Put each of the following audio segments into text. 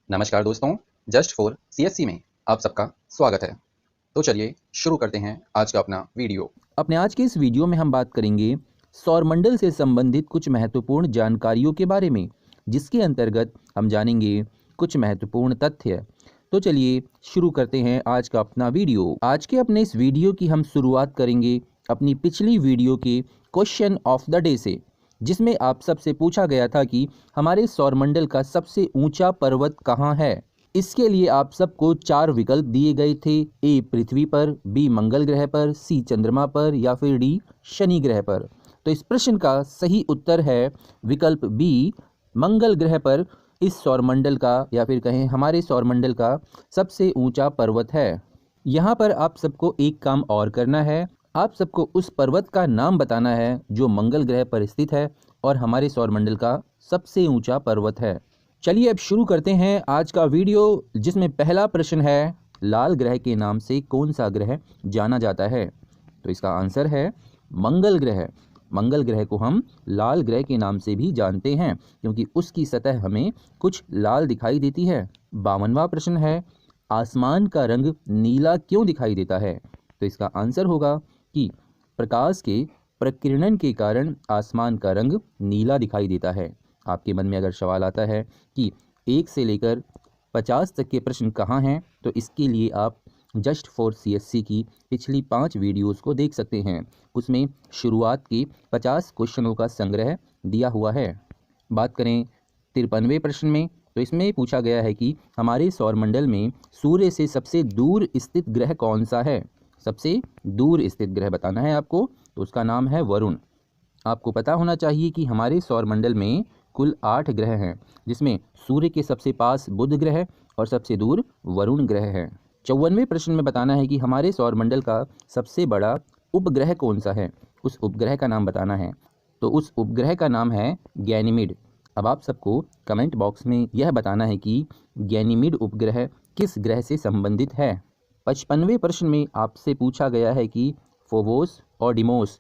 नमस्कार दोस्तों, just for CSC में आप सबका स्वागत है। तो चलिए शुरू करते हैं आज का अपना वीडियो। अपने आज के इस वीडियो में हम बात करेंगे सौरमंडल से संबंधित कुछ महत्वपूर्ण जानकारियों के बारे में, जिसके अंतर्गत हम जानेंगे कुछ महत्वपूर्ण तथ्य। तो चलिए शुरू करते हैं आज का अपना वीडियो। आज के अपने इस वीडियो की हम शुरुआत करेंगे अपनी पिछली वीडियो के क्वेश्चन ऑफ द डे से, जिसमें आप सबसे पूछा गया था कि हमारे सौरमंडल का सबसे ऊंचा पर्वत कहाँ है। इसके लिए आप सबको 4 विकल्प दिए गए थे। ए पृथ्वी पर, बी मंगल ग्रह पर, सी चंद्रमा पर या फिर डी शनि ग्रह पर। तो इस प्रश्न का सही उत्तर है विकल्प बी, मंगल ग्रह पर इस सौरमंडल का या फिर कहें हमारे सौरमंडल का सबसे ऊंचा पर्वत है। यहाँ पर आप सबको एक काम और करना है, आप सबको उस पर्वत का नाम बताना है जो मंगल ग्रह पर स्थित है और हमारे सौरमंडल का सबसे ऊंचा पर्वत है। चलिए अब शुरू करते हैं आज का वीडियो, जिसमें पहला प्रश्न है लाल ग्रह के नाम से कौन सा ग्रह जाना जाता है। तो इसका आंसर है मंगल ग्रह। मंगल ग्रह को हम लाल ग्रह के नाम से भी जानते हैं क्योंकि उसकी सतह हमें कुछ लाल दिखाई देती है। 52वां प्रश्न है आसमान का रंग नीला क्यों दिखाई देता है। तो इसका आंसर होगा कि प्रकाश के प्रकीर्णन के कारण आसमान का रंग नीला दिखाई देता है। आपके मन में अगर सवाल आता है कि 1 से लेकर 50 तक के प्रश्न कहाँ हैं, तो इसके लिए आप जस्ट फॉर सीएससी की पिछली 5 वीडियोस को देख सकते हैं। उसमें शुरुआत के 50 क्वेश्चनों का संग्रह दिया हुआ है। बात करें 53वें प्रश्न में, तो इसमें पूछा गया है कि हमारे सौरमंडल में सूर्य से सबसे दूर स्थित ग्रह कौन सा है। सबसे दूर स्थित ग्रह बताना है आपको, तो उसका नाम है वरुण। आपको पता होना चाहिए कि हमारे सौरमंडल में कुल 8 ग्रह हैं, जिसमें सूर्य के सबसे पास बुध ग्रह और सबसे दूर वरुण ग्रह है। 54वें प्रश्न में बताना है कि हमारे सौरमंडल का सबसे बड़ा उपग्रह कौन सा है। उस उपग्रह का नाम बताना है, तो उस उपग्रह का नाम है गैनीमीड। अब आप सबको कमेंट बॉक्स में यह बताना है कि गैनीमीड उपग्रह किस ग्रह से संबंधित है। 55वें प्रश्न में आपसे पूछा गया है कि फोबोस और डिमोस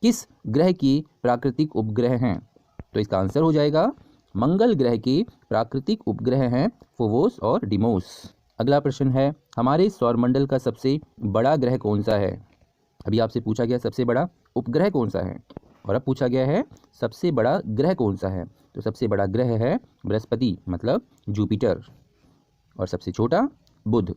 किस ग्रह के प्राकृतिक उपग्रह हैं। तो इसका आंसर हो जाएगा मंगल ग्रह के प्राकृतिक उपग्रह हैं फोबोस और डिमोस। अगला प्रश्न है हमारे सौरमंडल का सबसे बड़ा ग्रह कौन सा है। अभी आपसे पूछा गया सबसे बड़ा उपग्रह कौन सा है, और अब पूछा गया है सबसे बड़ा ग्रह कौन सा है। तो सबसे बड़ा ग्रह है बृहस्पति, मतलब जुपिटर, और सबसे छोटा बुध।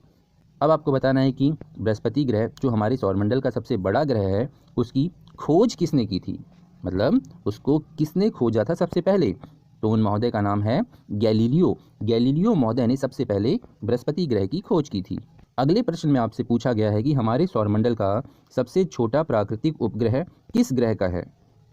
अब आपको बताना है कि बृहस्पति ग्रह जो हमारे सौरमंडल का सबसे बड़ा ग्रह है, उसकी खोज किसने की थी, मतलब उसको किसने खोजा था सबसे पहले। तो उन महोदय का नाम है गैलीलियो। गैलीलियो महोदय ने सबसे पहले बृहस्पति ग्रह की खोज की थी। अगले प्रश्न में आपसे पूछा गया है कि हमारे सौरमंडल का सबसे छोटा प्राकृतिक उपग्रह किस ग्रह का है।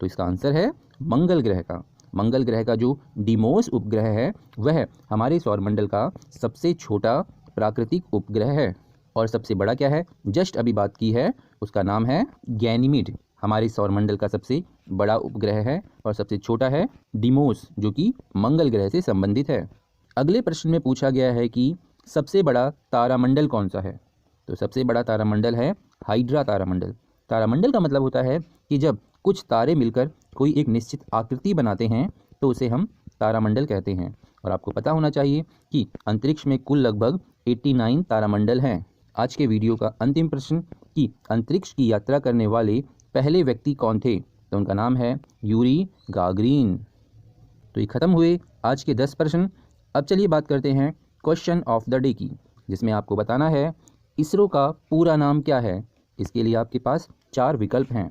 तो इसका आंसर है मंगल ग्रह का। मंगल ग्रह का जो डिमोस उपग्रह है वह हमारे सौरमंडल का सबसे छोटा प्राकृतिक उपग्रह है। और सबसे बड़ा क्या है, जस्ट अभी बात की है, उसका नाम है गैनीमीड। हमारे सौरमंडल का सबसे बड़ा उपग्रह है और सबसे छोटा है डिमोस, जो कि मंगल ग्रह से संबंधित है। अगले प्रश्न में पूछा गया है कि सबसे बड़ा तारामंडल कौन सा है। तो सबसे बड़ा तारामंडल है हाइड्रा तारामंडल। तारामंडल का मतलब होता है कि जब कुछ तारे मिलकर कोई एक निश्चित आकृति बनाते हैं तो उसे हम तारामंडल कहते हैं। और आपको पता होना चाहिए कि अंतरिक्ष में कुल लगभग 89 तारामंडल हैं। आज के वीडियो का अंतिम प्रश्न कि अंतरिक्ष की यात्रा करने वाले पहले व्यक्ति कौन थे। तो उनका नाम है यूरी गागरिन। तो ये खत्म हुए आज के 10 प्रश्न। अब चलिए बात करते हैं क्वेश्चन ऑफ द डे की, जिसमें आपको बताना है इसरो का पूरा नाम क्या है। इसके लिए आपके पास 4 विकल्प हैं।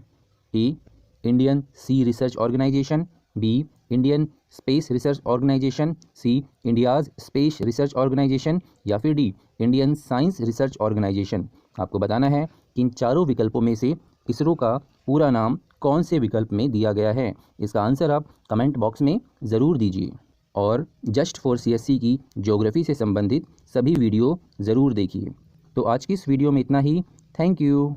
A Indian sea research organisation, B Indian space research organisation, C India's space research organisation या फिर D Indian science research organisation. आपको बताना है कि इन चारों विकल्पों में से इसरो का पूरा नाम कौन से विकल्प में दिया गया है। इसका आंसर आप कमेंट बॉक्स में ज़रूर दीजिए और जस्ट फॉर सीएससी की ज्योग्राफी से संबंधित सभी वीडियो ज़रूर देखिए। तो आज की इस वीडियो में इतना ही। Thank you.